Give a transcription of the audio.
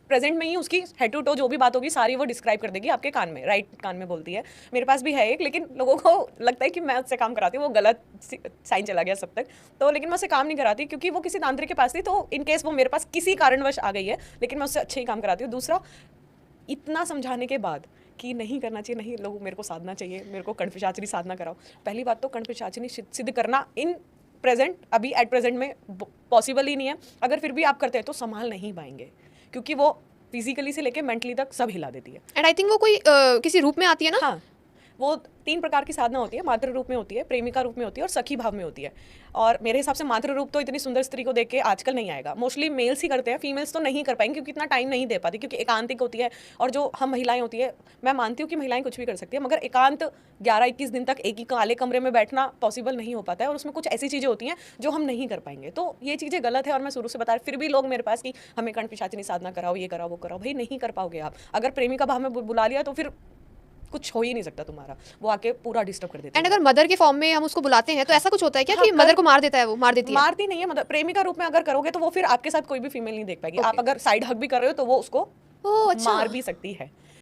Present में ही उसकी head to to जो भी बात होगी सारी वो डिस्क्राइब कर देगी आपके कान में, राइट कान में बोलती है। मेरे पास भी है एक, लेकिन लोगों को लगता है कि मैं उससे काम कराती हूँ, वो गलत साइन चला गया सब तक। तो लेकिन मैं उससे काम नहीं कराती क्योंकि वो किसी तांत्रिक के पास थी, तो इन केस वो मेरे पास किसी कारणवश आ गई है, लेकिन मैं उससे अच्छे ही काम कराती हूँ। दूसरा, इतना समझाने के बाद कि नहीं करना चाहिए, नहीं लोग मेरे को साधना चाहिए, मेरे को कण्ठपिशाचनी साधना कराओ। पहली बात तो कण्ठपिशाचनी सिद्ध करना इन प्रेजेंट, अभी एट प्रेजेंट में पॉसिबल ही नहीं है। अगर फिर भी आप करते हैं तो संभाल नहीं पाएंगे, क्योंकि वो फिजिकली से लेके मेंटली तक सब हिला देती है। एंड आई थिंक वो कोई किसी रूप में आती है ना? हाँ, वो 3 प्रकार की साधना होती है, मातृ रूप में होती है, प्रेमिका रूप में होती है और सखी भाव में होती है। और मेरे हिसाब से मातृ रूप तो इतनी सुंदर स्त्री को देख के आजकल नहीं आएगा, मोस्टली मेल्स ही करते हैं, फीमेल्स तो नहीं कर पाएंगे क्योंकि इतना टाइम नहीं दे पाती, क्योंकि एकांतिक होती है। और जो हम महिलाएं होती है, मैं मानती हूँ कि महिलाएं कुछ भी कर सकती है, मगर एकांत 11-21 दिन तक एक ही काले कमरे में बैठना पॉसिबल नहीं हो पाता है, और उसमें कुछ ऐसी चीज़ें होती हैं जो हम नहीं कर पाएंगे। तो ये चीज़ें गलत है, और मैं शुरू से बता, फिर भी लोग मेरे पास कि हमें कण्ठपिशाचनी साधना कराओ, ये कराओ, वो कराओ। भाई नहीं कर पाओगे आप। अगर प्रेमिका भाव में बुला लिया तो फिर कुछ हो ही नहीं सकता तुम्हारा, वो आके पूरा डिस्टर्ब कर देती है। एंड अगर मदर के फॉर्म में हम उसको बुलाते हैं तो ऐसा कुछ होता है क्या कि मदर को मार देता है, वो मार देती है? मारती नहीं है, मतलब प्रेमिका रूप में अगर करोगे तो वो फिर आपके साथ कोई भी फीमेल नहीं देख पाएगी। आप अगर साइड हग भी कर रहे हो तो वो उसको ओह अच्छा। मार भी सकती है।